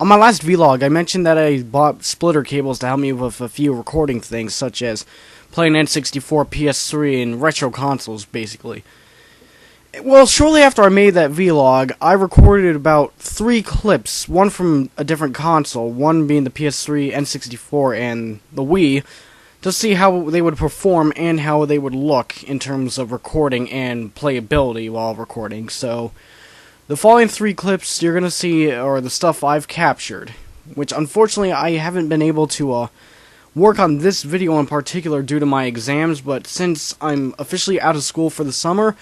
On my last vlog, I mentioned that I bought splitter cables to help me with a few recording things, such as playing N64, PS3, and retro consoles, basically. Well, shortly after I made that vlog, I recorded about 3 clips, one from a different console, one being the PS3, N64, and the Wii, to see how they would perform and how they would look in terms of recording and playability while recording. So, the following 3 clips you're going to see are the stuff I've captured, which unfortunately I haven't been able to work on this video in particular due to my exams, but since I'm officially out of school for the summer,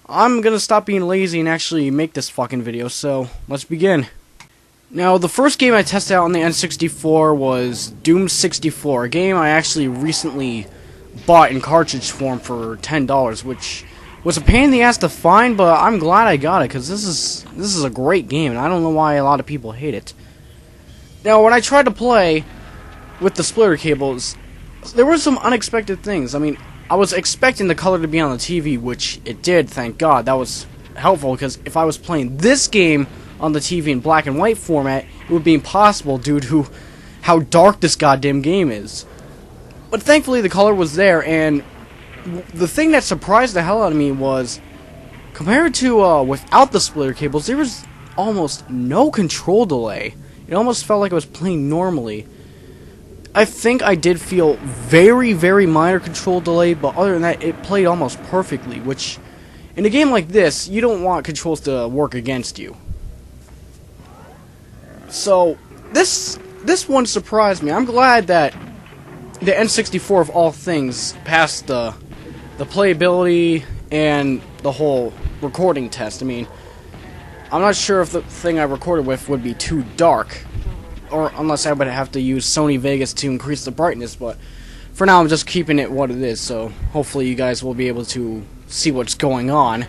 I'm going to stop being lazy and actually make this fucking video, so let's begin. Now, the first game I tested out on the N64 was Doom 64, a game I actually recently bought in cartridge form for $10, which was a pain in the ass to find, but I'm glad I got it, because this is a great game, and I don't know why a lot of people hate it. Now, when I tried to play with the splitter cables, there were some unexpected things. I mean, I was expecting the color to be on the TV, which it did, thank God. That was helpful, because if I was playing this game on the TV in black and white format, it would be impossible due to how dark this goddamn game is. But thankfully, the color was there, and the thing that surprised the hell out of me was, compared to without the splitter cables, there was almost no control delay. It almost felt like I was playing normally. I think I did feel very, very minor control delay, but other than that, it played almost perfectly, which, in a game like this, you don't want controls to work against you. So, this one surprised me. I'm glad that the N64, of all things, passed the playability and the whole recording test. I mean, I'm not sure if the thing I recorded with would be too dark, or unless I would have to use Sony Vegas to increase the brightness, but for now I'm just keeping it what it is, so hopefully you guys will be able to see what's going on.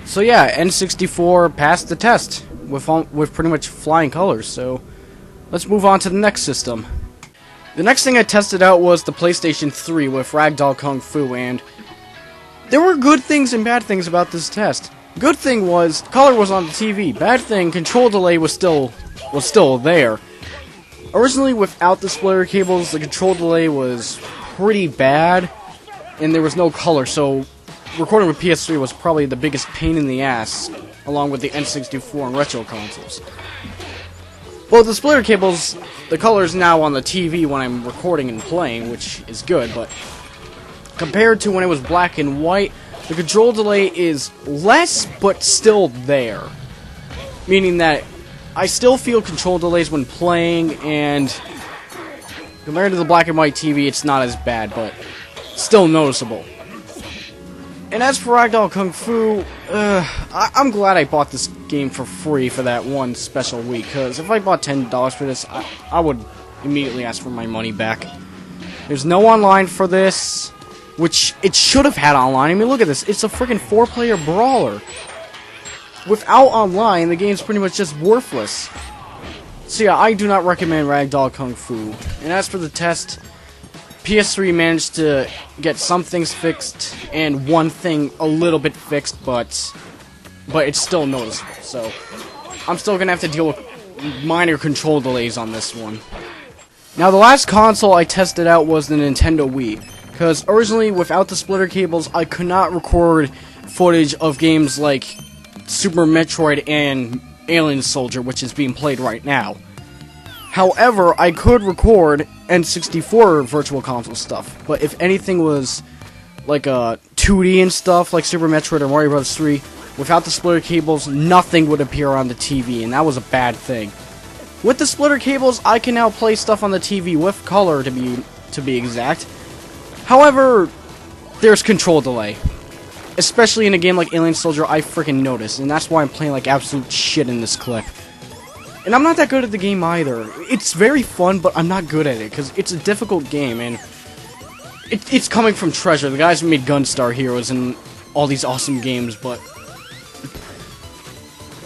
So yeah, N64 passed the test with pretty much flying colors, so let's move on to the next system. The next thing I tested out was the PlayStation 3 with Ragdoll Kung Fu, and there were good things and bad things about this test. Good thing was, color was on the TV. Bad thing, control delay was still there. Originally, without the splitter cables, the control delay was pretty bad, and there was no color, so recording with PS3 was probably the biggest pain in the ass, along with the N64 and retro consoles. Well, the splitter cables, the color is now on the TV when I'm recording and playing, which is good, but compared to when it was black and white, the control delay is less, but still there. Meaning that I still feel control delays when playing, and compared to the black and white TV, it's not as bad, but still noticeable. And as for Ragdoll Kung Fu, I'm glad I bought this game for free for that one special week, because if I bought $10 for this, I would immediately ask for my money back. There's no online for this, which it should have had online. I mean, look at this. It's a freaking 4-player brawler. Without online, the game's pretty much just worthless. So yeah, I do not recommend Ragdoll Kung Fu. And as for the test, PS3 managed to get some things fixed and one thing a little bit fixed, but it's still noticeable. So I'm still gonna have to deal with minor control delays on this one. Now, the last console I tested out was the Nintendo Wii, because originally without the splitter cables I could not record footage of games like Super Metroid and Alien Soldier, which is being played right now. However, I could record N64 Virtual Console stuff, but if anything was like 2D and stuff, like Super Metroid or Mario Bros. 3, without the splitter cables, nothing would appear on the TV, and that was a bad thing. With the splitter cables, I can now play stuff on the TV with color, to be exact. However, there's control delay. Especially in a game like Alien Soldier, I freaking noticed, and that's why I'm playing like absolute shit in this clip. And I'm not that good at the game either. It's very fun, but I'm not good at it, because it's a difficult game, and it's coming from Treasure, the guys who made Gunstar Heroes and all these awesome games, but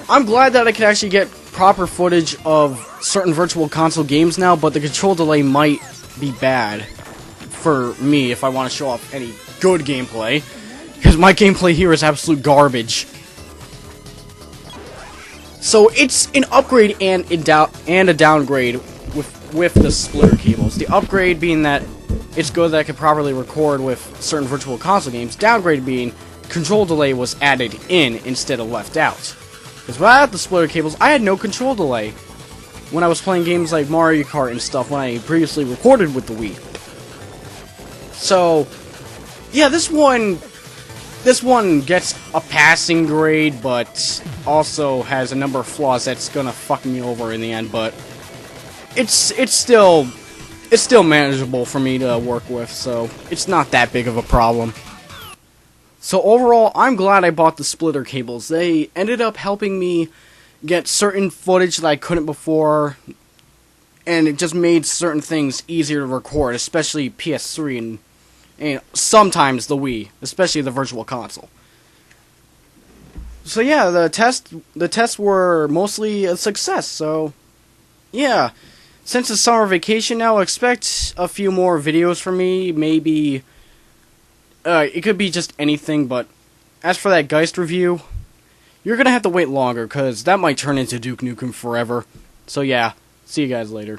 I'm glad that I can actually get proper footage of certain Virtual Console games now, but the control delay might be bad for me if I want to show off any good gameplay. Because my gameplay here is absolute garbage. So it's an upgrade and a downgrade with the splitter cables. The upgrade being that it's good that it can properly record with certain Virtual Console games. Downgrade being control delay was added in instead of left out. Because without the splitter cables, I had no control delay when I was playing games like Mario Kart and stuff when I previously recorded with the Wii. So, yeah, this one gets a passing grade, but also has a number of flaws that's gonna fuck me over in the end. But it's still manageable for me to work with, so it's not that big of a problem. So overall, I'm glad I bought the splitter cables. They ended up helping me get certain footage that I couldn't before, and it just made certain things easier to record, especially PS3 and sometimes the Wii, especially the Virtual Console. So yeah, the tests were mostly a success. So yeah, since it's summer vacation now, expect a few more videos from me. Maybe it could be just anything, but as for that Geist review, you're gonna have to wait longer, because that might turn into Duke Nukem Forever. So yeah, see you guys later.